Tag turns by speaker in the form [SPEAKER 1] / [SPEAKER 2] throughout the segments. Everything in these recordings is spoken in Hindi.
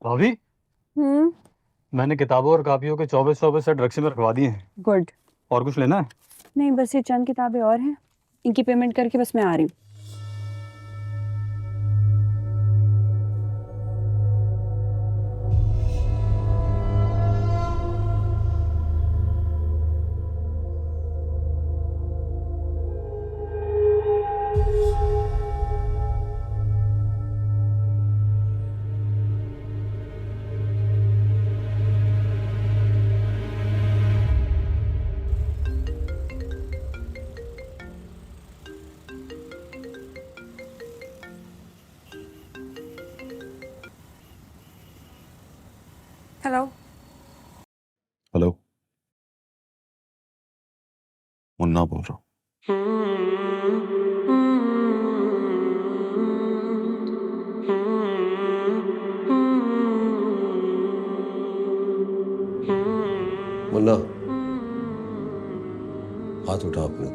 [SPEAKER 1] भाभी,
[SPEAKER 2] हम्म।
[SPEAKER 1] मैंने किताबों और कापियों के 24 सेट रक्शे में रखवा दिए हैं।
[SPEAKER 2] गुड।
[SPEAKER 1] और कुछ लेना है?
[SPEAKER 2] नहीं, बस ये चंद किताबें और हैं, इनकी पेमेंट करके बस मैं आ रही हूँ। हेलो।
[SPEAKER 3] हेलो, मुन्ना बोल रहा हूँ।
[SPEAKER 4] मुन्ना, हाथ उठा अपने।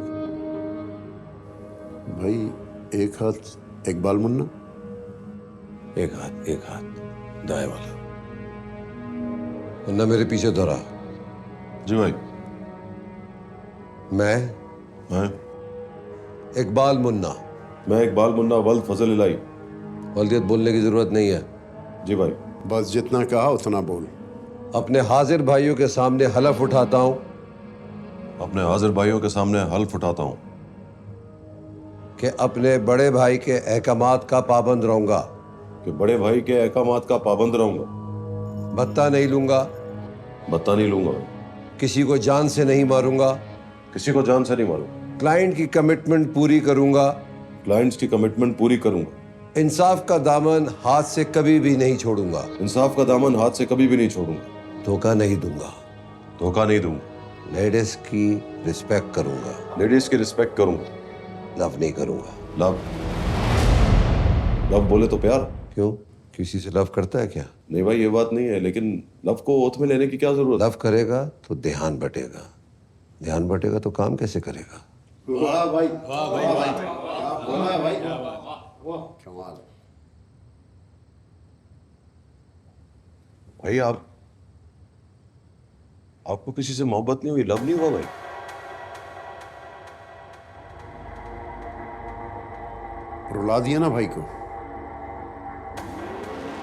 [SPEAKER 5] भाई, एक हाथ एक बाल मुन्ना।
[SPEAKER 4] एक हाथ दाएं वाला। मुन्ना मेरे पीछे दोहरा।
[SPEAKER 3] जी भाई।
[SPEAKER 4] मैं
[SPEAKER 3] मैं
[SPEAKER 4] इकबाल मुन्ना।
[SPEAKER 3] मैं इकबाल मुन्ना वल्द फजल इलाही।
[SPEAKER 4] वल्दियत बोलने की जरूरत नहीं है।
[SPEAKER 3] जी भाई।
[SPEAKER 5] बस जितना कहा उतना बोल।
[SPEAKER 4] अपने हाजिर भाइयों के सामने हलफ उठाता हूं
[SPEAKER 3] अपने हाजिर भाइयों के सामने हल्फ उठाता हूँ
[SPEAKER 4] कि अपने बड़े भाई के अहकामात का पाबंद रहूंगा।
[SPEAKER 3] कि बड़े भाई के अहकामात का पाबंद रहूंगा।
[SPEAKER 4] भत्ता नहीं लूंगा,
[SPEAKER 3] भत्ता नहीं लूंगा,
[SPEAKER 4] किसी को जान से नहीं मारूंगा,
[SPEAKER 3] किसी को जान से नहीं मारूंगा,
[SPEAKER 4] क्लाइंट की कमिटमेंट पूरी करूंगा,
[SPEAKER 3] क्लाइंट्स की कमिटमेंट पूरी करूंगा,
[SPEAKER 4] इंसाफ का दामन हाथ से कभी भी नहीं छोड़ूंगा,
[SPEAKER 3] इंसाफ का दामन हाथ से कभी भी नहीं छोड़ूंगा,
[SPEAKER 4] धोखा नहीं दूंगा,
[SPEAKER 3] धोखा नहीं दूंगा,
[SPEAKER 4] लेडीज की रिस्पेक्ट करूंगा,
[SPEAKER 3] लेडीज की रिस्पेक्ट करूंगा,
[SPEAKER 4] लव नहीं करूंगा।
[SPEAKER 3] लव लव बोले तो प्यार।
[SPEAKER 4] क्यों, किसी से लव करता है क्या?
[SPEAKER 3] नहीं भाई, ये बात नहीं है, लेकिन लव को ओथ में लेने की क्या जरूरत है?
[SPEAKER 4] लव करेगा तो ध्यान बटेगा, ध्यान बटेगा तो काम कैसे करेगा?
[SPEAKER 5] वाह भाई, वाह भाई, वाह भाई, वाह कमाल।
[SPEAKER 3] भाई आपको किसी से मोहब्बत नहीं हुई, लव नहीं हुआ भाई?
[SPEAKER 5] रुला दिया ना भाई को।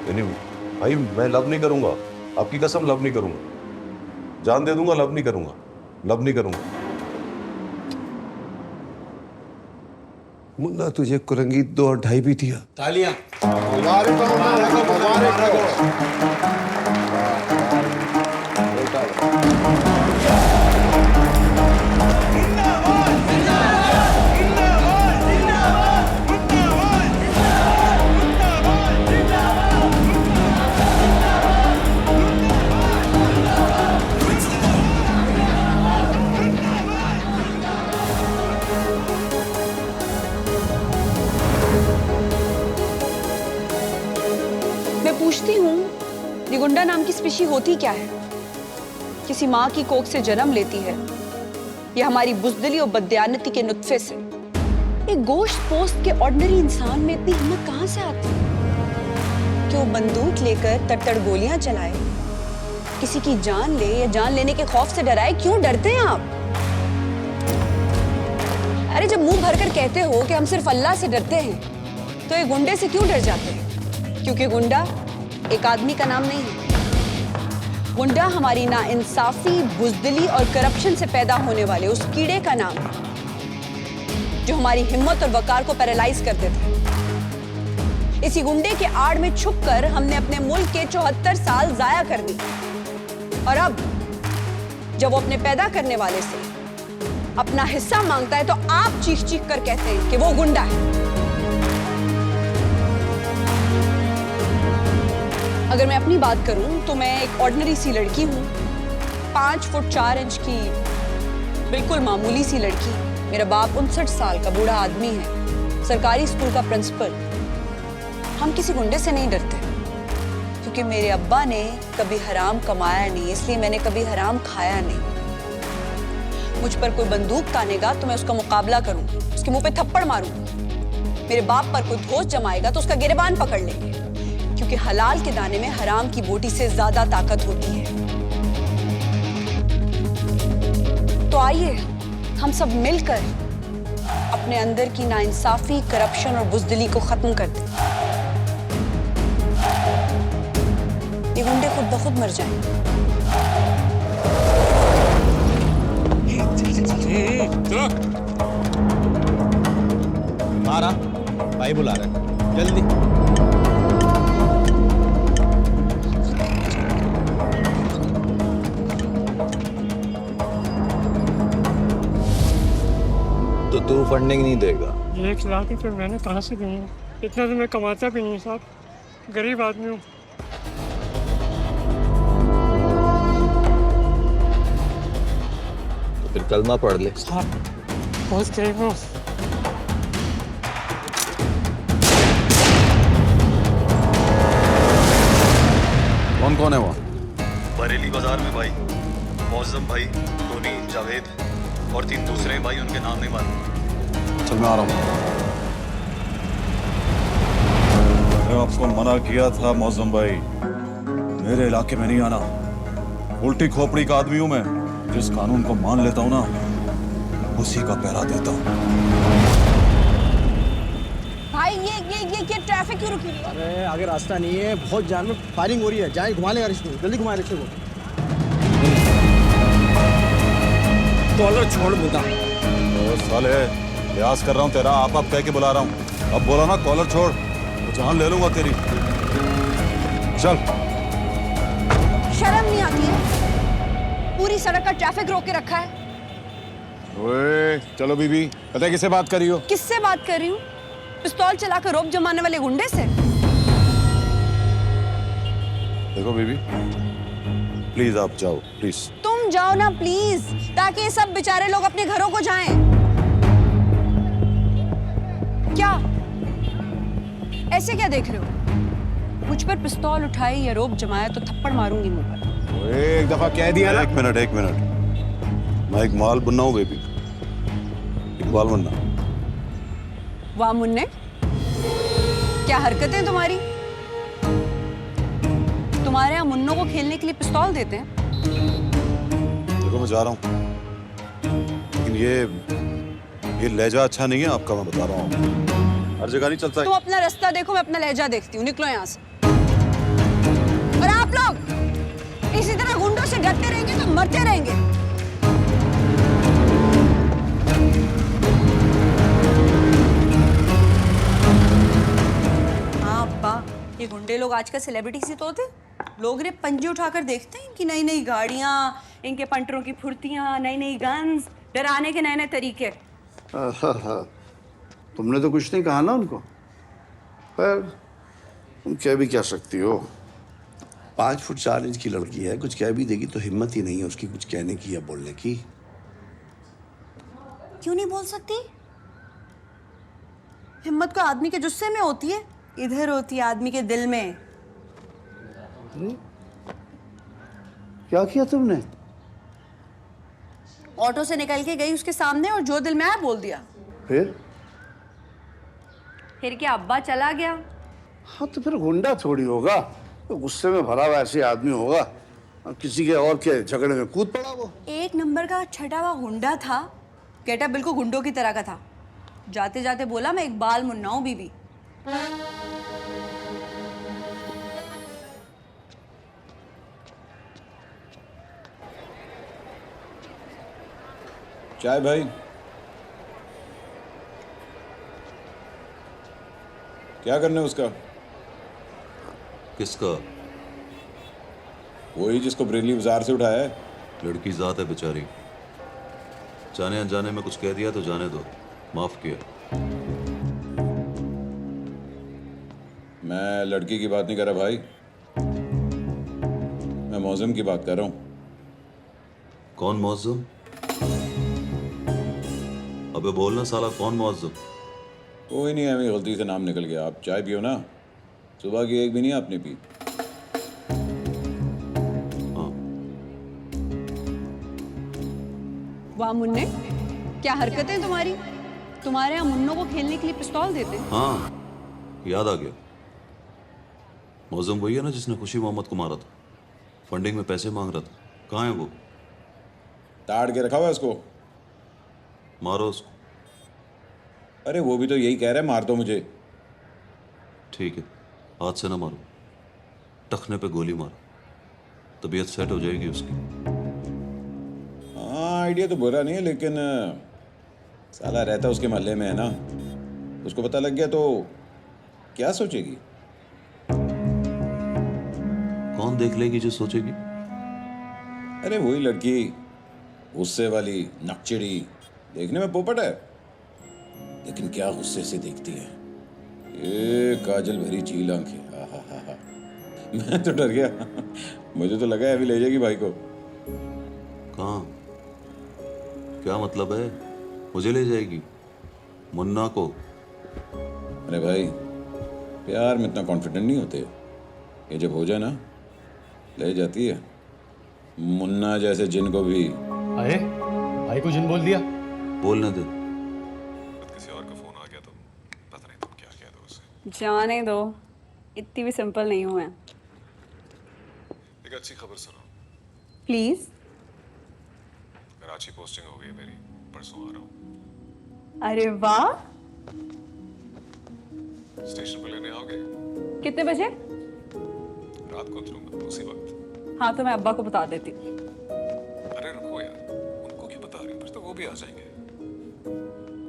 [SPEAKER 3] नहीं भाई, मैं लव नहीं करूंगा, आपकी कसम लव नहीं करूंगा, जान दे दूंगा, लव नहीं करूंगा, लव नहीं करूंगा।
[SPEAKER 4] मुन्ना तुझे कुरंगी 2 और 2.5 भी दिया।
[SPEAKER 6] तालियां।
[SPEAKER 5] मुबारक हो, मुबारक हो।
[SPEAKER 2] मैं पूछती हूँ, ये गुंडा नाम की स्पीशी होती क्या है? किसी माँ की कोख से जन्म लेती है या हमारी बुज़दिली और बददियानती के नुत्फे से? एक गोश्त पोस्ट के ऑर्डिनरी इंसान में इतनी हिम्मत कहाँ से आती है कि वो बंदूक लेकर तड़ गोलियां चलाए, किसी की जान ले या जान लेने के खौफ से डराए? क्यों डरते हैं आप? अरे जब मुंह भरकर कहते हो कि हम सिर्फ अल्लाह से डरते हैं, तो ये गुंडे से क्यों डर जाते हैं? क्योंकि गुंडा एक आदमी का नाम नहीं है। गुंडा हमारी नाइंसाफी, बुज़दिली और करप्शन से पैदा होने वाले उस कीड़े का नाम है जो हमारी हिम्मत और वकार को पैरालाइज कर देता है। इसी गुंडे के आड़ में छुपकर हमने अपने मुल्क के 74 साल जाया कर दिए, और अब जब वो अपने पैदा करने वाले से अपना हिस्सा मांगता है तो आप चीख चीख कर कहते हैं कि वो गुंडा है। अगर मैं अपनी बात करूं तो मैं एक ऑर्डिनरी सी लड़की हूं, 5 फुट 4 इंच की बिल्कुल मामूली सी लड़की। मेरा बाप 59 साल का बूढ़ा आदमी है, सरकारी स्कूल का प्रिंसिपल। हम किसी गुंडे से नहीं डरते क्योंकि मेरे अब्बा ने कभी हराम कमाया नहीं, इसलिए मैंने कभी हराम खाया नहीं। मुझ पर कोई बंदूक तानेगा तो मैं उसका मुकाबला करूंगी, उसके मुंह पे थप्पड़ मारूंगी। मेरे बाप पर कोई धोस जमाएगा तो उसका गिरबान पकड़ लेंगे। क्योंकि हलाल के दाने में हराम की बोटी से ज्यादा ताकत होती है। तो आइए हम सब मिलकर अपने अंदर की नाइंसाफी, करप्शन और बुज़दिली को खत्म कर दें। ये गुंडे खुद ब खुद मर जाएं।
[SPEAKER 6] मारा भाई बुला रहे हैं, जल्दी।
[SPEAKER 7] तो तू फंडिंग नहीं देगा?
[SPEAKER 8] 1 लाख रुपये मैंने कहाँ से दूंगा? इतना तो मैं कमाता भी नहीं साहब, गरीब आदमी हूँ।
[SPEAKER 7] तो फिर कलमा पढ़ ले।
[SPEAKER 8] साहब बहुत गरीब हूँ।
[SPEAKER 3] कौन कौन है वहाँ?
[SPEAKER 1] बरेली बाजार में भाई मौजम भाई, टोनी, जावेद और 3 दूसरे भाई, उनके नाम नहीं मालूम।
[SPEAKER 3] चल मैं आ रहा हूँ।
[SPEAKER 9] मैंने आपको मना किया था मौजम भाई, मेरे इलाके में नहीं आना। उल्टी खोपड़ी का आदमी हूं मैं, जिस कानून को मान लेता हूं ना उसी का पहरा देता हूं।
[SPEAKER 2] भाई ये ट्रैफिक क्यों रुकी?
[SPEAKER 6] अरे आगे रास्ता नहीं है, बहुत जान में फायरिंग हो रही है। जाए घुमा लेगा रिक्शे को, जल्दी घुमा रिक्शे को। कॉलर छोड़ मुद्दा।
[SPEAKER 9] साले लिहाज कर रहा हूं तेरा, आप कह के बुला रहा हूं। अब बोला ना कॉलर छोड़, तो जान ले लूंगा तेरी। चल।
[SPEAKER 2] शर्म नहीं आती है? पूरी सड़क का ट्रैफिक रोक के रखा है।
[SPEAKER 9] ओए चलो बीबी, पता है किससे बात कर रही हो?
[SPEAKER 2] किससे बात कर रही हूँ? पिस्तौल चलाकर रौब जमाने वाले गुंडे से।
[SPEAKER 9] देखो बीबी, प्लीज आप जाओ, प्लीज।
[SPEAKER 2] तुम जाओ ना प्लीज, ताकि ये सब बेचारे लोग अपने घरों को जाएं। क्या ऐसे क्या देख रहे हो? मुझ पर पिस्तौल उठाई या रोब जमाया तो थप्पड़ मारूंगी मुंह पर।
[SPEAKER 9] ओए एक दफा कह दिया ना। एक मिनट, मैं इकबाल मुन्ना हूँ बेबी, इकबाल मुन्ना।
[SPEAKER 2] वाह मुन्ने, क्या हरकतें तुम्हारी। तुम्हारे यहाँ मुन्नों को खेलने के लिए पिस्तौल देते हैं?
[SPEAKER 9] देखो मैं जा रहा हूँ, लेकिन ये लहजा अच्छा नहीं है आपका, मैं बता रहा हूँ। हर जगह नहीं चलता है।
[SPEAKER 2] तुम अपना रास्ता देखो, मैं अपना लहजा देखती हूँ। निकलो यहाँ से। और आप लोग इसी तरह गुंडों से डरते रहेंगे तो मरते रहेंगे। हाँ अब्बा, ये गुंडे लोग आजकल सेलिब्रिटी सी तो होते। लोग ने पंजे उठाकर देखते हैं कि नई नई गाड़ियां, इनके पंटरों की फुर्तियां, नई नई गन्स, डराने के नए नए तरीके।
[SPEAKER 5] तुमने तो कुछ नहीं कहा ना उनको। पर तुम कह भी क्या सकती हो?
[SPEAKER 4] 5 फुट 4 इंच की लड़की है, कुछ कह भी देगी तो हिम्मत ही नहीं है उसकी कुछ कहने की या बोलने की।
[SPEAKER 2] क्यों नहीं बोल सकती? हिम्मत को आदमी के जुस्से में होती है, इधर होती है आदमी के दिल में।
[SPEAKER 5] क्या किया तुमने?
[SPEAKER 2] ऑटो से निकल के गई उसके सामने और जो दिल में आया बोल दिया। फिर क्या अब्बा चला गया।
[SPEAKER 5] हाँ तो फिर गुंडा थोड़ी होगा, तो गुस्से में भरा हुआ ऐसे आदमी होगा, किसी के और के झगड़े में कूद पड़ा वो।
[SPEAKER 2] 1 नंबर का छटा हुआ गुंडा था, गेटा बिल्कुल गुंडों की तरह का था। जाते जाते बोला मैं इकबाल मुन्ना हूं बीबी।
[SPEAKER 9] चाय भाई। क्या करना है उसका?
[SPEAKER 3] किसका?
[SPEAKER 9] वही जिसको बरेली बाजार से उठाया है।
[SPEAKER 3] लड़की जात है बेचारी, जाने अनजाने में कुछ कह दिया तो जाने दो, माफ किया।
[SPEAKER 9] मैं लड़की की बात नहीं कर रहा भाई, मैं मौजम की बात कर रहा हूँ।
[SPEAKER 3] कौन मौजम? अबे बोलना साला, कौन मौजम?
[SPEAKER 9] कोई नहीं, हमें गलती से नाम निकल गया। आप चाय पियो ना, सुबह की एक भी नहीं आपने पी।
[SPEAKER 3] हाँ।
[SPEAKER 2] वाह मुन्ने, क्या हरकतें तुम्हारी। तुम्हारे यहाँ मुन्नों को खेलने के लिए पिस्तौल देते हैं।
[SPEAKER 3] हाँ, याद आ गया। मौजम वही है ना जिसने खुशी मोहम्मद को मारा था, फंडिंग में पैसे मांग रहा था। कहाँ है वो?
[SPEAKER 9] ताड़ के रखा हुआ है उसको।
[SPEAKER 3] मारो उसको।
[SPEAKER 9] अरे वो भी तो यही कह रहा है, मार दो मुझे।
[SPEAKER 3] ठीक है, हाथ से ना मारो, टखने पे गोली मारो, तबीयत सेट हो जाएगी उसकी।
[SPEAKER 9] हाँ आइडिया तो बुरा नहीं है, लेकिन साला रहता उसके मोहल्ले में है ना, उसको पता लग गया तो क्या सोचेगी?
[SPEAKER 3] कौन देख लेगी जो सोचेगी?
[SPEAKER 9] अरे वही लड़की, गुस्से वाली, नकचिड़ी, देखने में पोपट है लेकिन क्या गुस्से से देखती है। ये काजल भरी चील आंखें, आहा। मैं तो डर गया। मुझे तो लगा अभी ले जाएगी भाई को।
[SPEAKER 3] कहाँ? क्या मतलब है? मुझे ले जाएगी? मुन्ना को?
[SPEAKER 9] अरे भाई, प्यार में इतना कॉन्फिडेंट नहीं होते, ये जब हो जाए ना ले जाती है। मुन्ना जैसे जिन को भी।
[SPEAKER 6] अरे भाई को जिन बोल दिया।
[SPEAKER 3] बोलने दे।
[SPEAKER 1] किसी और का फोन आ गया तो पता नहीं तुम क्या कह दो उसे।
[SPEAKER 2] जाने दो, इतनी भी सिंपल नहीं हूं मैं।
[SPEAKER 1] एक अच्छी खबर सुनो,
[SPEAKER 2] प्लीज।
[SPEAKER 1] कराची पोस्टिंग हो गई मेरी, परसों आ रहा हूँ।
[SPEAKER 2] अरे वाह,
[SPEAKER 1] स्टेशन पे लेने आओगे?
[SPEAKER 2] कितने बजे?
[SPEAKER 1] रात को उतरूंगा उसी वक्त।
[SPEAKER 2] हाँ तो मैं अब्बा को बता देती हूँ।
[SPEAKER 1] अरे रुको यार, उनको क्यों बता रही हो? फिर तो वो भी आ जाएंगे।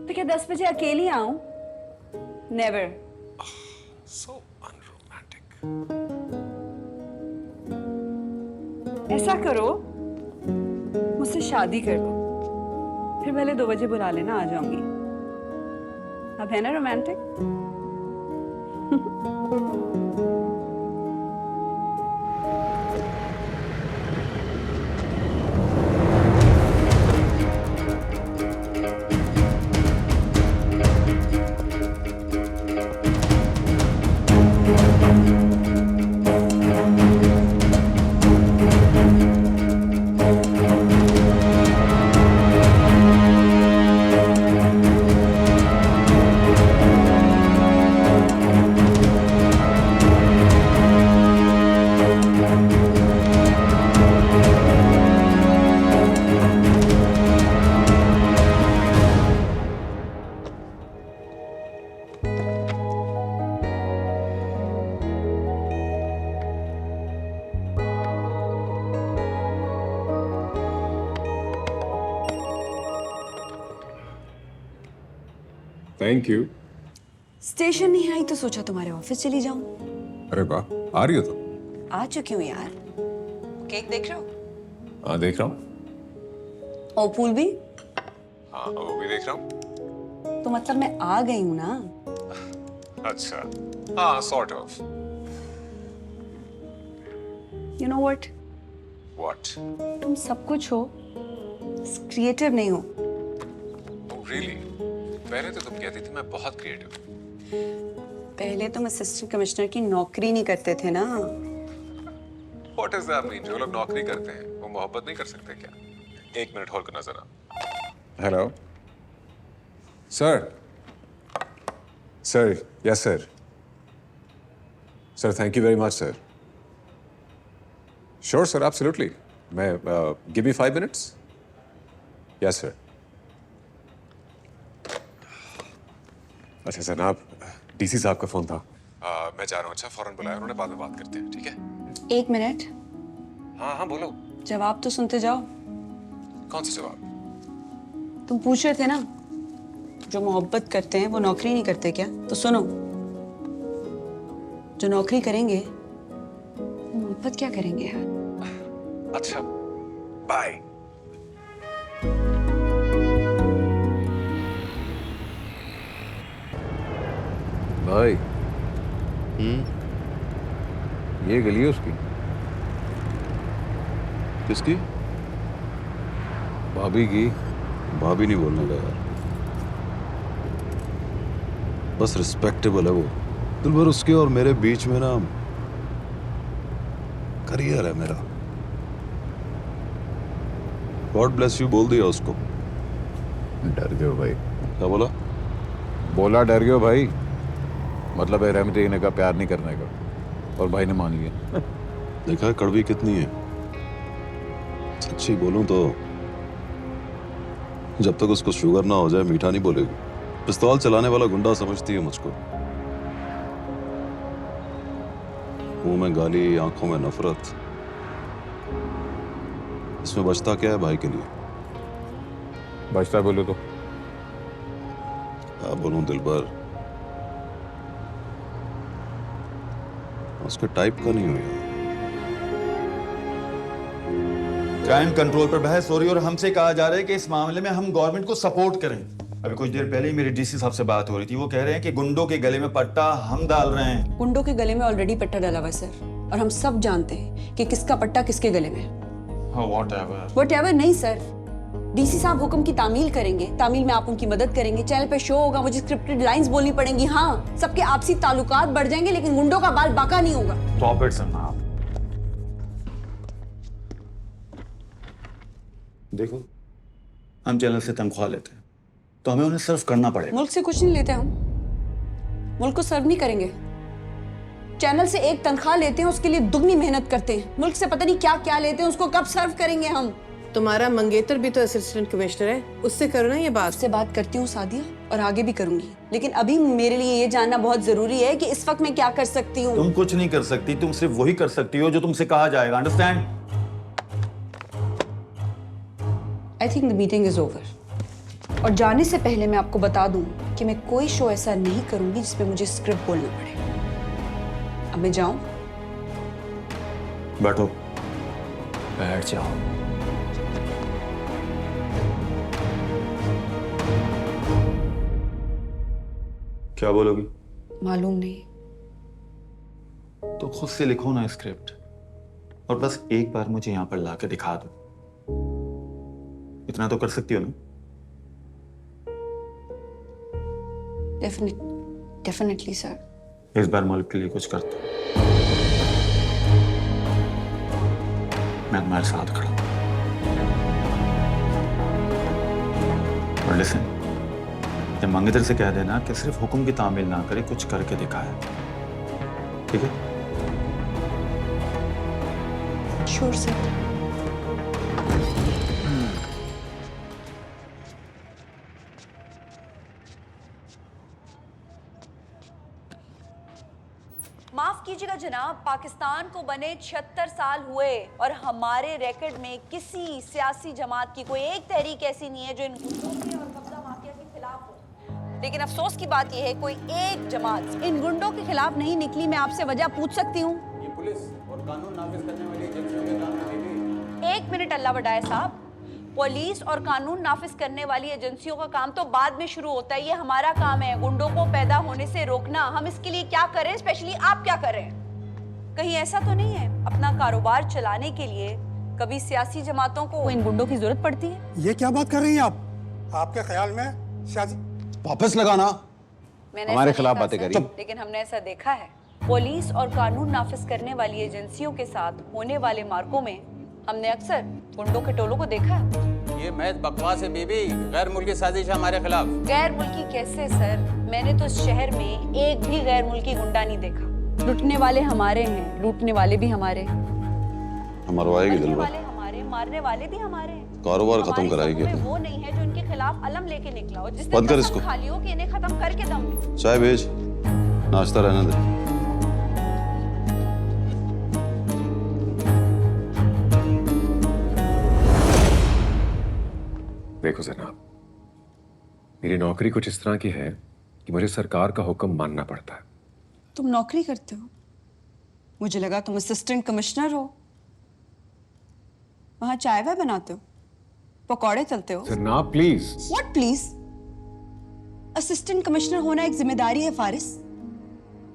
[SPEAKER 2] तो क्या 10 बजे अकेली आऊं? नेवर।
[SPEAKER 1] सो अनरोमांटिक।
[SPEAKER 2] ऐसा करो, मुझसे शादी कर लो, फिर भले 2 बजे बुला लेना, आ जाऊंगी। अब है ना रोमांटिक?
[SPEAKER 10] Thank you.
[SPEAKER 2] स्टेशन नहीं आई तो सोचा तुम्हारे ऑफिस चली जाऊं।
[SPEAKER 10] अरे वाह, आ रही हो तो?
[SPEAKER 2] आ चुकी हूँ यार। केक देख रहे हो?
[SPEAKER 10] हाँ देख रहा हूँ।
[SPEAKER 2] और फूल भी?
[SPEAKER 10] हाँ वो भी देख रहा हूँ।
[SPEAKER 2] तो मतलब मैं आ गई हूँ ना?
[SPEAKER 10] अच्छा, हाँ sort of.
[SPEAKER 2] You know what?
[SPEAKER 10] What?
[SPEAKER 2] तुम सब कुछ हो, क्रिएटिव नहीं हो।
[SPEAKER 10] Oh really? पहले तो तुम कहती थी मैं बहुत क्रिएटिव।
[SPEAKER 2] पहले तुम असिस्टेंट कमिश्नर की नौकरी नहीं करते थे ना।
[SPEAKER 10] What is that mean? जो लोग नौकरी करते हैं वो मोहब्बत नहीं कर सकते क्या? 1 मिनट होल्ड करना जरा। Hello sir. Sir, yes sir. Sir thank you very much sir. Sure sir, absolutely. मैं give me 5 minutes. Yes sir. अच्छा जनाब, डीसी साहब का फोन था। मैं जा रहा हूँ। अच्छा फौरन बुलाया उन्होंने, बाद में बात करते हैं, ठीक है?
[SPEAKER 2] 1 मिनट,
[SPEAKER 10] हाँ हाँ बोलो।
[SPEAKER 2] जवाब तो सुनते जाओ।
[SPEAKER 10] कौन सा जवाब?
[SPEAKER 2] तुम पूछ रहे थे ना, जो मोहब्बत करते हैं वो नौकरी नहीं करते क्या? तो सुनो, जो नौकरी करेंगे वो मोहब्बत क्या करेंगे यार?
[SPEAKER 10] अच्छा बाय।
[SPEAKER 7] भाई ये गली है उसकी।
[SPEAKER 3] किसकी?
[SPEAKER 7] भाभी की।
[SPEAKER 3] भाभी नहीं बोलने का यार, बस रिस्पेक्टेबल है वो। दिल भर उसके और मेरे बीच में ना करियर है मेरा। गॉड ब्लेस यू बोल दिया उसको।
[SPEAKER 7] डर गए हो भाई?
[SPEAKER 3] क्या बोला?
[SPEAKER 7] बोला डर गए हो भाई, मतलब है रहमत देने का, प्यार नहीं करने का। और भाई ने मान लिया।
[SPEAKER 3] देखा है कड़वी कितनी है। सच्ची बोलूं तो जब तक उसको शुगर ना हो जाए मीठा नहीं बोलेगी। पिस्तौल चलाने वाला गुंडा समझती है मुझको। मुंह में गाली, आंखों में नफरत। इसमें बचता क्या है भाई के लिए?
[SPEAKER 7] बचता है बोलो तो।
[SPEAKER 3] क्या बोलूं दिलबर, उसके टाइप का नहीं हुआ।
[SPEAKER 11] क्राइम कंट्रोल पर बहस हो रही है और हमसे कहा जा रहा है कि इस मामले में हम गवर्नमेंट को सपोर्ट करें। अभी कुछ देर पहले ही मेरी डीसी साहब से बात हो रही थी, वो कह रहे हैं कि गुंडों के गले में पट्टा हम डाल रहे हैं।
[SPEAKER 2] गुंडों के गले में ऑलरेडी पट्टा डाला हुआ है सर, और हम सब जानते हैं कि किसका पट्टा किसके गले में। Whatever नहीं सर, डीसी साहब हुक्म की तामील करेंगे, तामील में आप उनकी मदद करेंगे, चैनल पे शो होगा, मुझे स्क्रिप्टेड लाइंस बोलनी पड़ेंगी। हाँ, सबके आपसी ताल्लुकात बढ़ जाएंगे, लेकिन गुंडों का बाल बाका नहीं होगा।
[SPEAKER 11] Stop it, सन्ना। देखो, हम चैनल से तनख्वाह लेते हैं, तो हमें उन्हें सर्व करना पड़ेगा।
[SPEAKER 2] मुल्क से कुछ नहीं लेते हम, मुल्क को सर्व नहीं करेंगे। चैनल से एक तनख्वाह लेते हैं, उसके लिए दुगनी मेहनत करते हैं। मुल्क से पता नहीं क्या क्या लेते हैं, उसको कब सर्व करेंगे हम।
[SPEAKER 12] तुम्हारा मंगेतर भी तो असिस्टेंट कमिश्नर है, उससे करो ना ये बात।
[SPEAKER 2] उससे बात करती हूँ सादिया, और आगे भी करूंगी, लेकिन अभी मेरे लिए ये जानना बहुत जरूरी है कि इस वक्त मैं क्या कर सकती हूँ।
[SPEAKER 11] तुम कुछ नहीं कर सकती, तुम सिर्फ वही कर सकती हो जो तुमसे कहा जाएगा। Understand?
[SPEAKER 2] I think the meeting is over. और जाने से पहले मैं आपको बता दूं कि मैं कोई शो ऐसा नहीं करूंगी जिसमें मुझे स्क्रिप्ट बोलना पड़े। अब मैं जाऊं?
[SPEAKER 11] बैठो।
[SPEAKER 6] बैठ जाओ।
[SPEAKER 11] क्या बोलोगी?
[SPEAKER 2] मालूम नहीं।
[SPEAKER 11] तो खुद से लिखो ना स्क्रिप्ट, और बस एक बार मुझे यहां पर लाके दिखा दो। इतना तो कर सकती हो ना?
[SPEAKER 2] Definitely sir.
[SPEAKER 11] इस बार मुल्क के लिए कुछ करते हो। मैं तुम्हारे साथ खड़ा हूं। और लिसन, जब मंगेतर से कह देना कि सिर्फ हुक्म की तामील ना करे, कुछ करके दिखाए। ठीक है?
[SPEAKER 2] Sure sir. माफ कीजिएगा जनाब, पाकिस्तान को बने 76 साल हुए और हमारे रिकॉर्ड में किसी सियासी जमात की कोई एक तहरीक ऐसी नहीं है जो इन गुंडों के और कब्जा माफिया के खिलाफ हो। लेकिन अफसोस की बात यह है कोई एक जमात इन गुंडों के खिलाफ नहीं निकली। मैं आपसे वजह पूछ सकती हूँ?
[SPEAKER 11] ये पुलिस और कानून नाफिज करने वाली एजेंसियों के काम में।
[SPEAKER 2] एक मिनट अल्लाह बड़ाए साहब, पुलिस और कानून नाफिज करने वाली एजेंसियों का काम तो बाद में शुरू होता है। ये हमारा काम है गुंडों को पैदा होने से रोकना। हम इसके लिए क्या करें, स्पेशली आप क्या करें? कहीं ऐसा तो नहीं है अपना कारोबार चलाने के लिए कभी सियासी जमातों को इन गुंडों की जरूरत पड़ती है?
[SPEAKER 6] ये क्या बात कर रही हैं आप? आपके ख्याल में सियासी
[SPEAKER 7] वापस लगाना।
[SPEAKER 2] मैंने
[SPEAKER 7] हमारे
[SPEAKER 2] ऐसा
[SPEAKER 7] खिलाफ
[SPEAKER 2] नहीं
[SPEAKER 7] बातें
[SPEAKER 2] कहा
[SPEAKER 7] करी।
[SPEAKER 2] सर, लेकिन हमने ऐसा देखा है पुलिस और कानून नाफिज करने वाली एजेंसियों के साथ होने वाले मार्कों में हमने अक्सर गुंडों के टोलों को देखा है।
[SPEAKER 13] ये महज बकवास है बीबी, गैर मुल्की साजिश है हमारे खिलाफ।
[SPEAKER 2] गैर मुल्की कैसे सर? मैंने तो इस शहर में एक भी गैर मुल्की गुंडा नहीं देखा। लुटने वाले हमारे हैं, लूटने वाले भी हमारे,
[SPEAKER 3] मरवाएगी
[SPEAKER 2] मरने
[SPEAKER 3] दिलबर,
[SPEAKER 2] वाले हमारे, मारने वाले भी हमारे हैं।
[SPEAKER 3] कारोबार खत्म
[SPEAKER 2] हमारी
[SPEAKER 3] कराएगी
[SPEAKER 2] समूह में
[SPEAKER 3] अपना।
[SPEAKER 2] वो नहीं है जो इनके खिलाफ अलम लेके निकला हो, जिसने
[SPEAKER 3] बंद कर
[SPEAKER 2] कसम
[SPEAKER 3] इसको।
[SPEAKER 2] खा ली हो कि इन्हें खत्म करके दम ले।
[SPEAKER 3] चाय भेज, नाश्ता रहने दे।
[SPEAKER 10] देखो जनाब, मेरी नौकरी कुछ इस तरह की है कि मुझे सरकार का हुक्म मानना पड़ता है।
[SPEAKER 2] तुम नौकरी करते हो? मुझे लगा तुम असिस्टेंट कमिश्नर हो, वहां चाय वाय बनाते हो, पकौड़े तलते हो।
[SPEAKER 10] जनाब please.
[SPEAKER 2] What please? Assistant commissioner होना एक जिम्मेदारी है फारिस।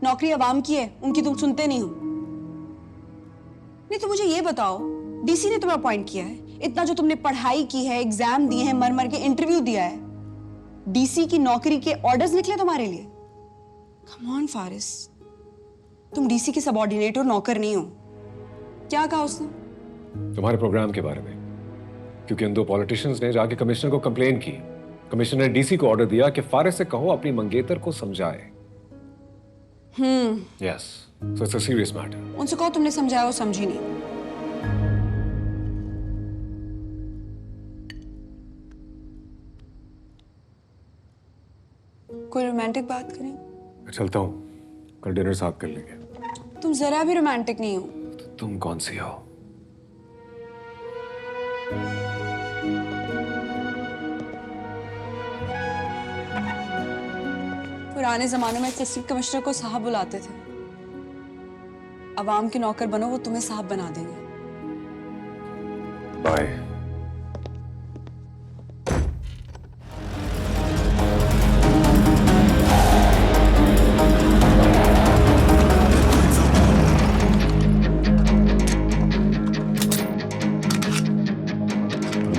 [SPEAKER 2] नौकरी अवाम की है, उनकी तुम सुनते नहीं हो। नहीं तो मुझे ये बताओ, डीसी ने तुम्हें अपॉइंट किया है, इतना जो तुमने पढ़ाई की है, एग्जाम दिए हैं, मर मर के इंटरव्यू दिया है, डीसी की नौकरी के ऑर्डर्स निकले तुम्हारे लिए? कम ऑन फारिस, तुम डीसी के सबऑर्डिनेट हो, नौकर नहीं हो। क्या कहा उसने?
[SPEAKER 10] तुम्हारे प्रोग्राम के बारे में, क्योंकि इन दो पॉलिटिशियंस ने जाके कमिश्नर को कंप्लेन की। कमिश्नर ने डीसी को ऑर्डर दिया कि फारिस से कहो अपनी मंगेतर को समझाए। Yes. So it's a serious matter.
[SPEAKER 2] उनसे कहो तुमने समझाया, वो समझी नहीं। कोई रोमांटिक बात करें?
[SPEAKER 10] मैं चलता हूँ, कल डिनर साथ कर लेंगे।
[SPEAKER 2] तुम जरा भी रोमांटिक नहीं हो।
[SPEAKER 10] तो तुम कौन सी हो?
[SPEAKER 2] पुराने जमाने में असिस्टेंट कमिश्नर को साहब बुलाते थे। अवाम के नौकर बनो, वो तुम्हें साहब बना देंगे।
[SPEAKER 10] बाय।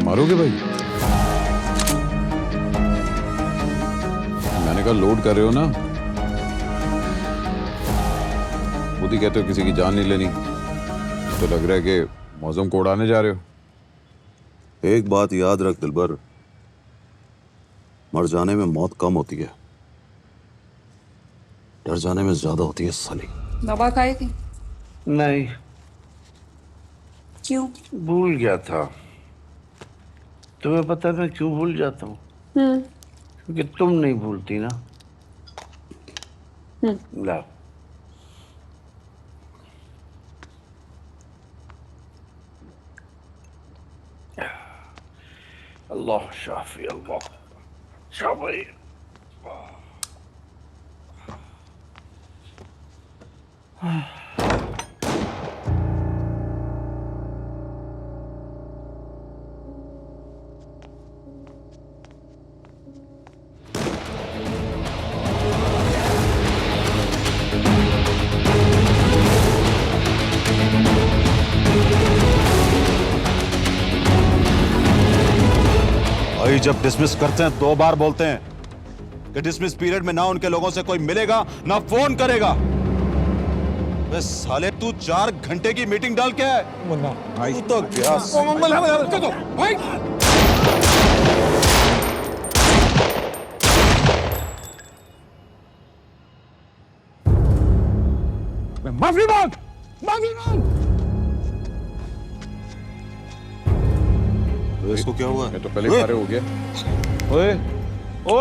[SPEAKER 7] मारोगे भाई? मैंने कहा लोड कर रहे हो ना, खुद ही कहते हो किसी की जान नहीं लेनी, तो लग रहा है कि मौसम को उड़ाने जा रहे हो।
[SPEAKER 3] एक बात याद रख दिलबर, मर जाने में मौत कम होती है, डर जाने में ज्यादा होती है साली।
[SPEAKER 2] दवा खाएगी?
[SPEAKER 5] नहीं,
[SPEAKER 2] क्यों?
[SPEAKER 5] भूल गया था। तुम्हें पता है मैं क्यों भूल जाता हूँ? क्योंकि तुम नहीं भूलती ना। ला। अल्लाह शाफी, अल्लाह शाफी।
[SPEAKER 9] भाई जब डिसमिस करते हैं 2 बार बोलते हैं कि डिसमिस पीरियड में ना उनके लोगों से कोई मिलेगा ना फोन करेगा। बे साले तू 4 घंटे की मीटिंग डाल के है। तू तो क्या भाई।
[SPEAKER 10] माफी मांग, माफी मांग।
[SPEAKER 3] तो इसको क्या हुआ?
[SPEAKER 7] ये तो पहले सारे हो गया। ओए, ओ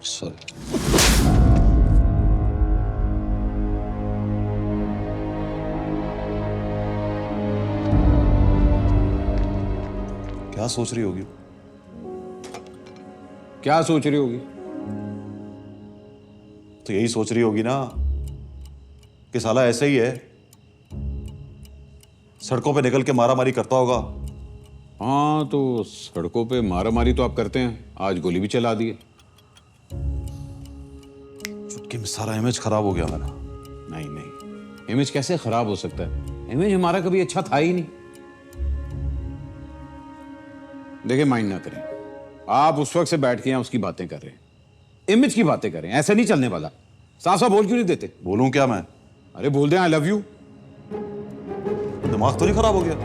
[SPEAKER 3] सॉरी।
[SPEAKER 9] क्या सोच रही होगी?
[SPEAKER 7] क्या सोच रही होगी?
[SPEAKER 9] तो यही सोच रही होगी ना कि साला ऐसे ही है, सड़कों पे निकल के मारामारी करता होगा।
[SPEAKER 7] हाँ, तो सड़कों पे मारामारी तो आप करते हैं, आज गोली भी चला दी है।
[SPEAKER 9] चुटकी में सारा इमेज खराब हो गया मेरा।
[SPEAKER 7] नहीं नहीं, इमेज कैसे खराब हो सकता है? इमेज हमारा कभी अच्छा था ही नहीं। देखिए, माइंड ना करें, आप उस वक्त से बैठ के यहाँ उसकी बातें कर रहे हैं, इमेज की बातें कर रहे हैं, ऐसे नहीं चलने वाला। साफ साफ बोल क्यों नहीं देते?
[SPEAKER 9] बोलूं क्या मैं?
[SPEAKER 7] अरे बोल दें आई लव यू।
[SPEAKER 9] दिमाग तो नहीं खराब हो गया?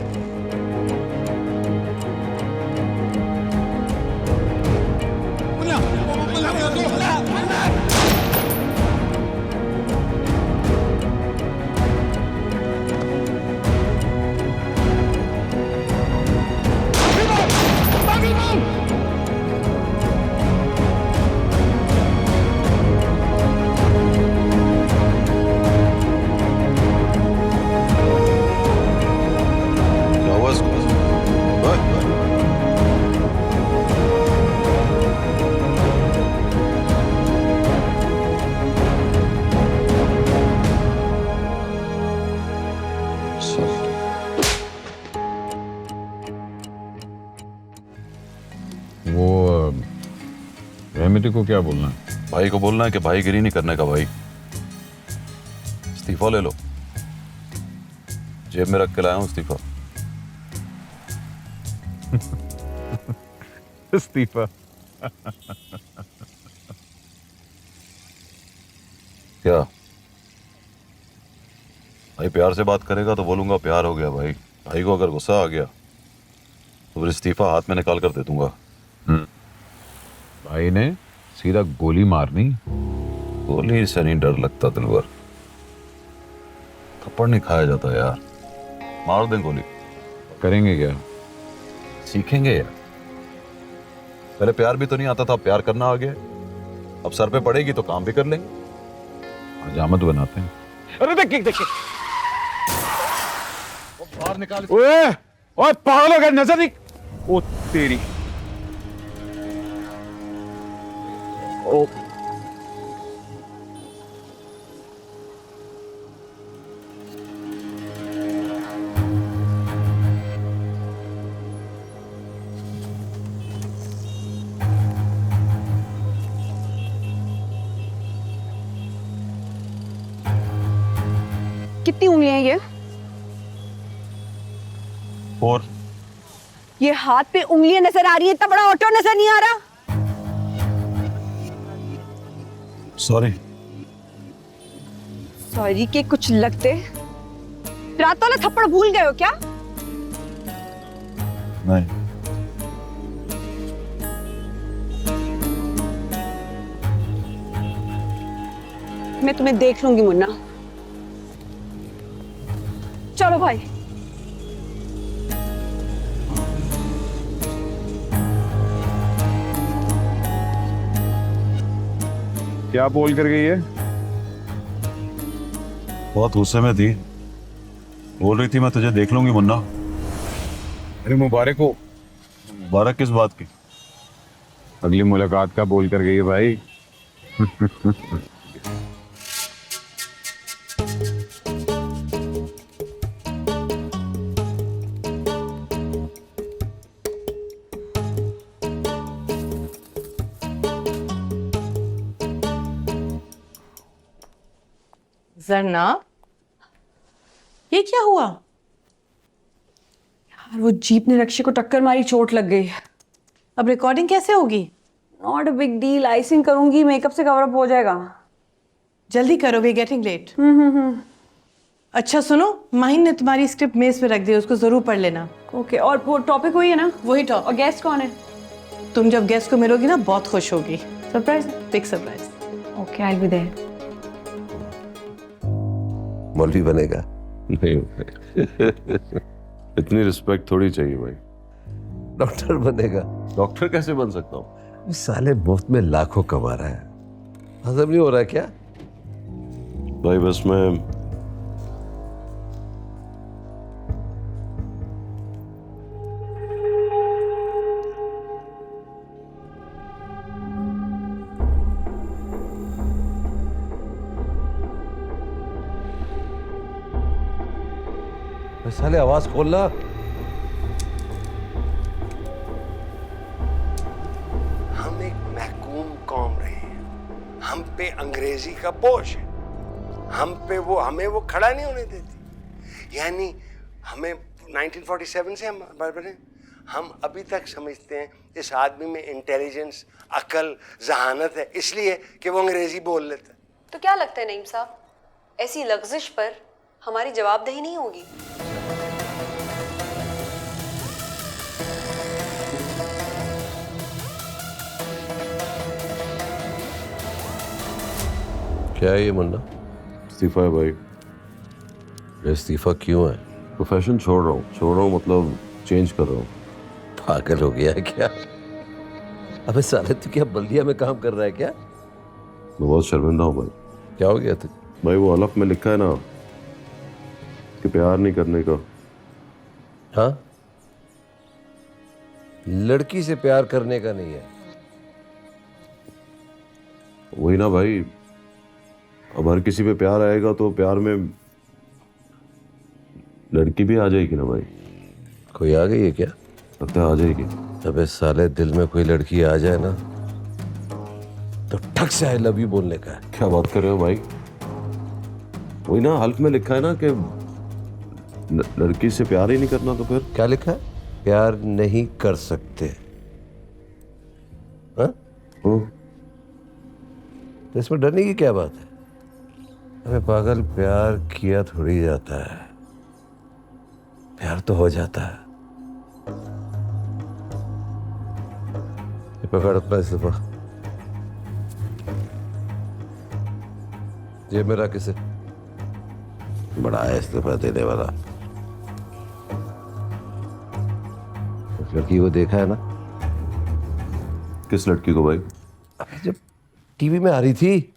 [SPEAKER 7] रहमती को क्या बोलना है?
[SPEAKER 9] भाई को बोलना है कि भाईगिरी नहीं करने का भाई, इस्तीफा ले लो। जेब में रख के लाया हूं इस्तीफा।
[SPEAKER 7] इस्तीफा?
[SPEAKER 9] क्या भाई प्यार से बात करेगा तो बोलूंगा प्यार हो गया भाई। भाई को अगर गुस्सा आ गया तो फिर इस्तीफा हाथ में निकाल कर दे दूंगा।
[SPEAKER 7] भाई ने सीधा गोली मारनी।
[SPEAKER 9] गोली से नहीं डर लगता दिलवर, थप्पड़ नहीं खाया जाता यार। मार दें गोली।
[SPEAKER 7] करेंगे क्या?
[SPEAKER 9] सीखेंगे यार। पहले प्यार भी तो नहीं आता था, अब प्यार करना आ गया। अब सर पे पड़ेगी तो काम भी कर लेंगे।
[SPEAKER 7] हजामत बनाते हैं। अरे देख
[SPEAKER 9] बाहर निकाल।
[SPEAKER 7] ओए पागल हो गया, नजर नहीं। ओ तेरी। ओ
[SPEAKER 2] कितनी उंगलियां हैं ये?
[SPEAKER 9] और
[SPEAKER 2] ये हाथ पे उंगलियां नजर आ रही है, इतना बड़ा ऑटो नजर नहीं आ रहा।
[SPEAKER 9] सॉरी।
[SPEAKER 2] सॉरी के कुछ लगते। रात वाला थप्पड़ भूल गए हो क्या?
[SPEAKER 9] नहीं।
[SPEAKER 2] मैं तुम्हें देख लूंगी मुन्ना। चलो भाई।
[SPEAKER 7] क्या बोल कर गई है?
[SPEAKER 9] बहुत गुस्से में थी, बोल रही थी मैं तुझे देख लूंगी मुन्ना।
[SPEAKER 7] अरे मुबारक हो।
[SPEAKER 9] मुबारक किस बात की?
[SPEAKER 7] अगली मुलाकात का बोल कर गई है भाई।
[SPEAKER 12] जरना, ये क्या हुआ?
[SPEAKER 2] यार वो जीप ने रक्षी को टक्कर मारी, चोट लग गई।
[SPEAKER 12] अब रिकॉर्डिंग कैसे होगी?
[SPEAKER 2] Not a big deal, icing करूंगी, मेकअप से कवर अप हो जाएगा।
[SPEAKER 12] जल्दी करो, वी गेटिंग लेट। अच्छा सुनो, माहिन ने तुम्हारी स्क्रिप्ट मेज पे रख दी, उसको जरूर पढ़ लेना।
[SPEAKER 2] ओके, और वो टॉपिक वही है ना?
[SPEAKER 12] वही टॉपिक।
[SPEAKER 2] और गेस्ट कौन है?
[SPEAKER 12] तुम जब गेस्ट को मिलोगी ना बहुत खुश होगी। Surprise, big surprise.
[SPEAKER 2] Okay, I will be there.
[SPEAKER 4] मौलवी बनेगा?
[SPEAKER 9] नहीं इतनी रिस्पेक्ट थोड़ी चाहिए भाई।
[SPEAKER 4] डॉक्टर बनेगा?
[SPEAKER 9] डॉक्टर कैसे बन सकता हूँ?
[SPEAKER 4] साले मुफ्त में लाखों कमा रहा है, हजम नहीं हो रहा है क्या?
[SPEAKER 9] भाई बस मैं
[SPEAKER 4] साले आवाज खोलना।
[SPEAKER 14] हम एक महकूम कौम रहे हैं, हम पे अंग्रेजी का बोझ है, हमें वो खड़ा नहीं होने देती। यानी हमें 1947 से हम बराबर हैं। हम अभी तक समझते हैं इस आदमी में इंटेलिजेंस, अकल, जहानत है, इसलिए कि वो अंग्रेजी बोल लेता है।
[SPEAKER 2] तो क्या लगता है नईम साहब, ऐसी लग़ज़िश पर हमारी जवाबदेही नहीं होगी?
[SPEAKER 4] क्या है ये मुन्ना?
[SPEAKER 9] इस्तीफा है भाई।
[SPEAKER 4] इस्तीफा क्यों है?
[SPEAKER 9] प्रोफेशन छोड़ रहा हूँ मतलब चेंज कर रहा हूँ।
[SPEAKER 4] पागल हो गया है क्या? अबे साले तू क्या बल्दिया में काम कर रहा है क्या?
[SPEAKER 9] मैं बहुत शर्मिंदा हूँ भाई।
[SPEAKER 4] क्या हो गया तुझे?
[SPEAKER 9] भाई वो हलफ में लिखा है ना कि प्यार नहीं करने का।
[SPEAKER 4] हाँ, लड़की से प्यार करने का नहीं है।
[SPEAKER 9] वही ना भाई, अब हर किसी पे प्यार आएगा तो प्यार में लड़की भी आ जाएगी ना भाई।
[SPEAKER 4] कोई आ गई है क्या?
[SPEAKER 9] लगता है आ जाएगी।
[SPEAKER 4] अबे साले दिल में कोई लड़की आ जाए ना तो ठक से आई लव यू बोलने का है।
[SPEAKER 9] क्या बात कर रहे हो भाई? वही ना, हल्फ में लिखा है ना कि लड़की से प्यार ही नहीं करना। तो फिर
[SPEAKER 4] क्या लिखा है? प्यार नहीं कर सकते। हाँ? तो इसमें डरने की क्या बात है?
[SPEAKER 14] अबे पागल, प्यार किया थोड़ी जाता है, प्यार तो हो जाता है। ये पकड़ अपना इस्तीफा। ये मेरा किसे बड़ा है इस्तीफा देने वाला। उस लड़की को देखा है ना?
[SPEAKER 3] किस लड़की को भाई?
[SPEAKER 14] अबे जब टीवी में आ रही थी।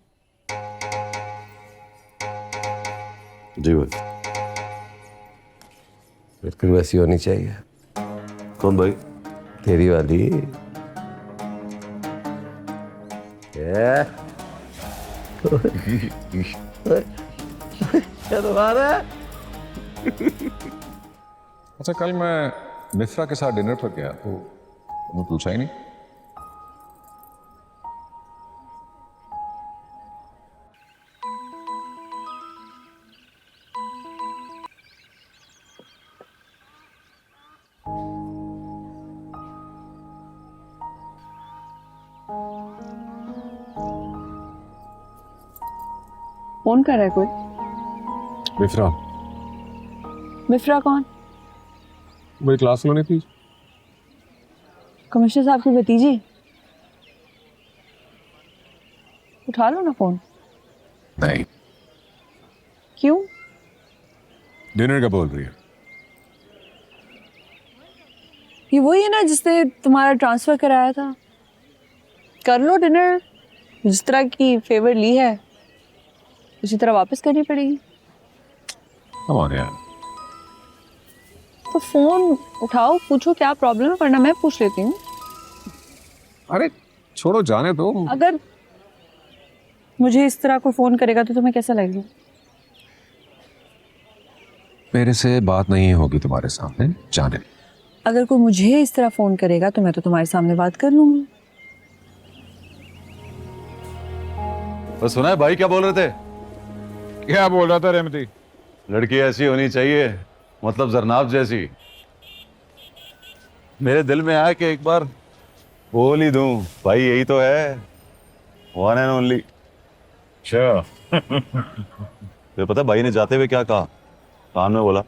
[SPEAKER 3] जी भाई।
[SPEAKER 14] बिल्कुल वैसी होनी चाहिए।
[SPEAKER 3] कौन भाई?
[SPEAKER 14] तेरी वाली। क्या तो बात है?
[SPEAKER 10] अच्छा, कल मैं मिश्रा के साथ डिनर पर गया तो उन्होंने पूछा ही नहीं।
[SPEAKER 2] फोन कर रहा है कोई?
[SPEAKER 10] मिश्रा।
[SPEAKER 2] मिफ्रा कौन?
[SPEAKER 10] वही क्लास में नहीं थी?
[SPEAKER 2] कमिश्नर साहब की भतीजी। उठा लो ना फोन।
[SPEAKER 10] नहीं।
[SPEAKER 2] क्यों?
[SPEAKER 10] डिनर का बोल रही है।
[SPEAKER 2] ये वही है ना जिसने तुम्हारा ट्रांसफर कराया था। कर लो डिनर, जिस तरह की फेवर ली है उसी तरह वापस करनी पड़ेगी।
[SPEAKER 10] कमाल यार।
[SPEAKER 2] तो फोन उठाओ, पूछो क्या प्रॉब्लम है, वरना मैं पूछ लेती हूँ।
[SPEAKER 10] अरे छोड़ो, जाने दो।
[SPEAKER 2] अगर मुझे इस तरह को फोन करेगा तो तुम्हें कैसा लगेगा?
[SPEAKER 10] मेरे से बात नहीं होगी तुम्हारे सामने, जाने।
[SPEAKER 2] अगर कोई मुझे इस तरह फोन करेगा तो मैं तो तुम्हारे सामने बात कर लूंगी।
[SPEAKER 9] तो सुना है भाई क्या बोल रहे थे?
[SPEAKER 7] क्या बोल रहा था रेमती?
[SPEAKER 9] लड़की ऐसी होनी चाहिए, मतलब जरनाब जैसी। मेरे दिल में आया कि एक बार बोल ही दूं, भाई यही तो है, वन एंड ओनली। अच्छा। फिर पता भाई ने जाते हुए क्या कहा? कान में बोला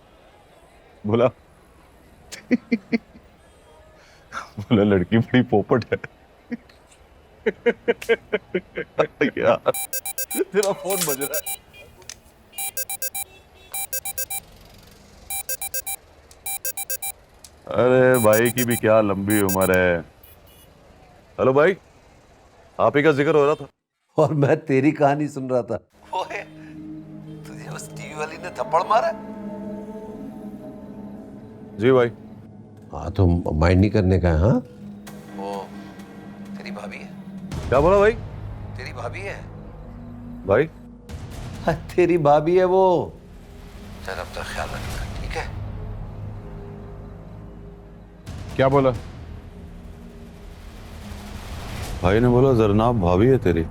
[SPEAKER 9] बोला लड़की बड़ी पोपट है। यार तेरा फोन बज रहा है। अरे भाई की भी क्या लंबी उम्र है। हेलो भाई, आप ही का जिक्र हो रहा था।
[SPEAKER 14] और मैं तेरी कहानी सुन रहा था। ओए, तुझे उस टीवी वाली ने थप्पड़ मारा?
[SPEAKER 9] जी भाई।
[SPEAKER 14] हाँ तो माइंड नहीं करने का है। हाँ, वो तेरी भाभी है।
[SPEAKER 9] क्या बोला भाई?
[SPEAKER 14] तेरी भाभी है
[SPEAKER 9] भाई।
[SPEAKER 14] हाँ, तेरी भाभी है वो। चल अब तो ख्याल रखना, ठीक है?
[SPEAKER 7] क्या बोला?
[SPEAKER 9] भाई ने बोला जरनाब भाभी है तेरी।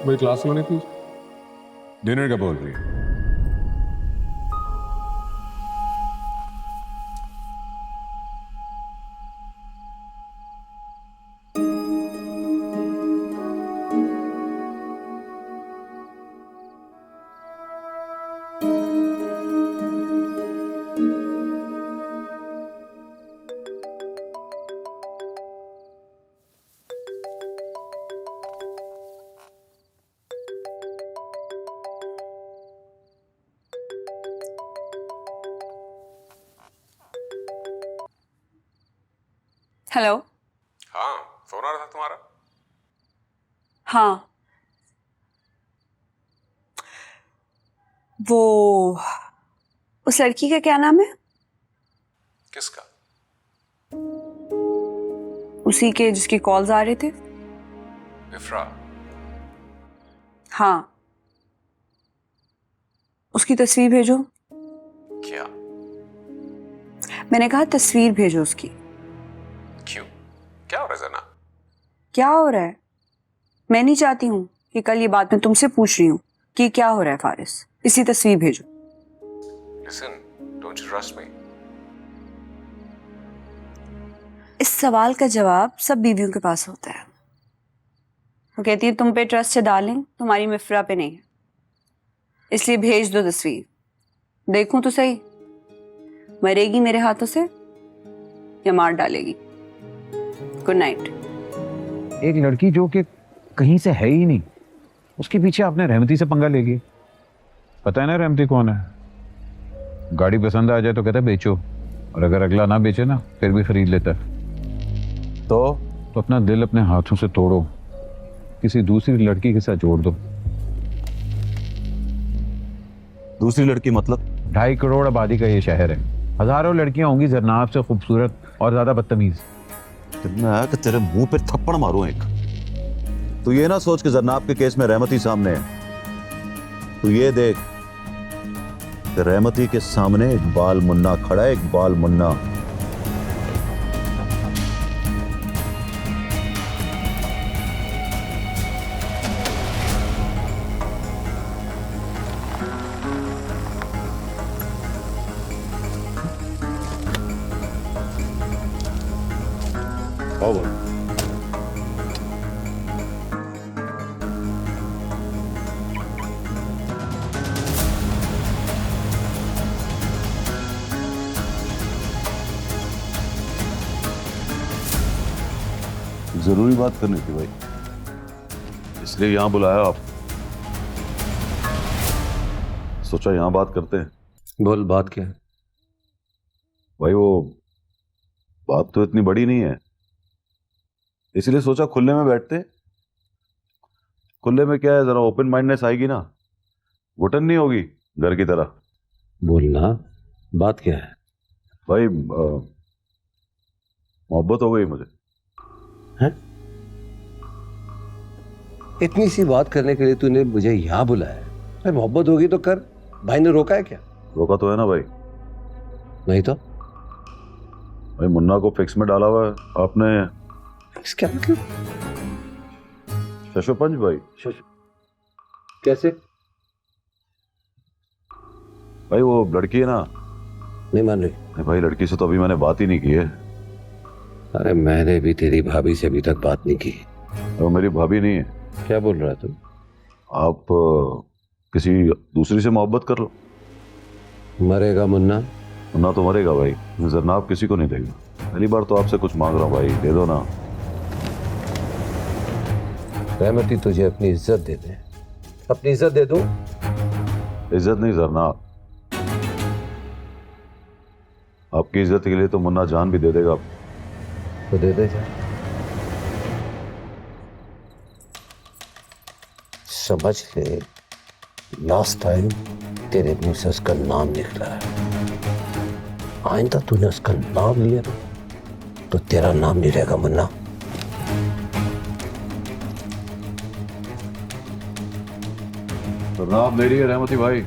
[SPEAKER 10] वही क्लास में नहीं थी? डिनर का बोल रही है।
[SPEAKER 2] हेलो।
[SPEAKER 10] हाँ, फोन आ रहा था तुम्हारा।
[SPEAKER 2] हाँ, वो उस लड़की का क्या नाम है?
[SPEAKER 10] किसका?
[SPEAKER 2] उसी के जिसकी कॉल्स आ रहे थे।
[SPEAKER 10] इफ्रा,
[SPEAKER 2] हाँ, उसकी तस्वीर भेजो।
[SPEAKER 10] क्या?
[SPEAKER 2] मैंने कहा तस्वीर भेजो उसकी।
[SPEAKER 10] क्यों? क्या हो रहा है जना?
[SPEAKER 2] क्या हो रहा है? मैं नहीं चाहती हूँ कि कल ये बात मैं तुमसे पूछ रही हूँ कि क्या हो रहा है फारिस। इसी तस्वीर भेजो।
[SPEAKER 10] Listen, don't you trust me?
[SPEAKER 2] इस सवाल का जवाब सब बीवियों के पास होता है। वो कहती है तुम पे ट्रस्ट है डार्लिंग, तुम्हारी मिफ्रा पे नहीं है, इसलिए भेज दो तस्वीर। देखूं तो सही, मरेगी मेरे हाथों से या मार डालेगी। Good night.
[SPEAKER 7] एक लड़की जो कि कहीं से है ही नहीं, उसके पीछे आपने रहमती से पंगा ले लिया। पता है ना रहमती कौन है? गाड़ी पसंद आ जाए तो कहता है बेचो, और अगर अगला ना बेचे ना फिर भी खरीद लेता है। तो अपना दिल अपने हाथों से तोड़ो, किसी दूसरी लड़की के साथ जोड़ दो।
[SPEAKER 3] दूसरी लड़की मतलब?
[SPEAKER 7] 2.5 करोड़ आबादी का ये शहर है, हजारों लड़कियां होंगी जरनाब से खूबसूरत और ज्यादा बदतमीज।
[SPEAKER 3] मैं कि तेरे मुंह पे थप्पड़ मारूं एक। तू ये ना सोच कि जरनाब के केस में रहमती सामने है। तू ये देख कि रहमती के सामने इकबाल मुन्ना खड़ा है। इकबाल मुन्ना जरूरी बात करनी थी भाई, इसलिए यहां बुलाया आप। सोचा यहां बात करते हैं।
[SPEAKER 1] बोल, बात क्या है?
[SPEAKER 3] भाई वो बात तो इतनी बड़ी नहीं है, इसलिए सोचा खुले में बैठते। खुले में क्या है, जरा ओपन माइंडनेस आएगी ना, घुटन नहीं होगी घर की तरह।
[SPEAKER 1] बोलना, बात क्या है?
[SPEAKER 3] भाई मोहब्बत हो गई मुझे।
[SPEAKER 1] हैं? इतनी सी बात करने के लिए तूने मुझे यहाँ बुलाया? भाई मोहब्बत होगी तो कर, भाई ने रोका है क्या?
[SPEAKER 3] रोका तो है ना भाई।
[SPEAKER 1] नहीं तो?
[SPEAKER 3] भाई मुन्ना को फिक्स में डाला हुआ है आपने।
[SPEAKER 1] फिक्स क्या मतलब?
[SPEAKER 3] शशोपंच भाई।
[SPEAKER 1] कैसे?
[SPEAKER 3] भाई वो लड़की है ना।
[SPEAKER 1] नहीं मान रही?
[SPEAKER 3] नहीं भाई, लड़की से तो अभी मैंने बात ही नहीं की है।
[SPEAKER 1] अरे मैंने भी तेरी भाभी से अभी तक बात नहीं की।
[SPEAKER 3] वो मेरी भाभी नहीं है।
[SPEAKER 1] क्या बोल रहा है तू?
[SPEAKER 3] आप किसी दूसरी से मोहब्बत कर लो।
[SPEAKER 1] मरेगा मुन्ना?
[SPEAKER 3] मुन्ना तो मरेगा भाई, जरनाब किसी को नहीं देगा। पहली बार तो आपसे कुछ मांग रहा हूँ भाई, दे दो ना।
[SPEAKER 1] रहमती तुझे अपनी इज्जत दे दे। अपनी इज्जत दे दो?
[SPEAKER 3] इज्जत नहीं जरनाब, आपकी इज्जत के लिए तो मुन्ना जान भी दे देगा।
[SPEAKER 1] तो दे दे जा। समझ ले, लास्ट टाइम तेरे मुंह से उसका नाम निकला है, आइंदा तूने उसका नाम लिया तो तेरा नाम नहीं रहेगा मुन्ना।
[SPEAKER 3] जरनाब मेरी है रहमती भाई।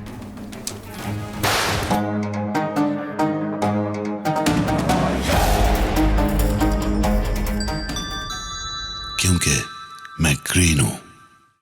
[SPEAKER 4] क्योंकि मैं ग्रीन हूं।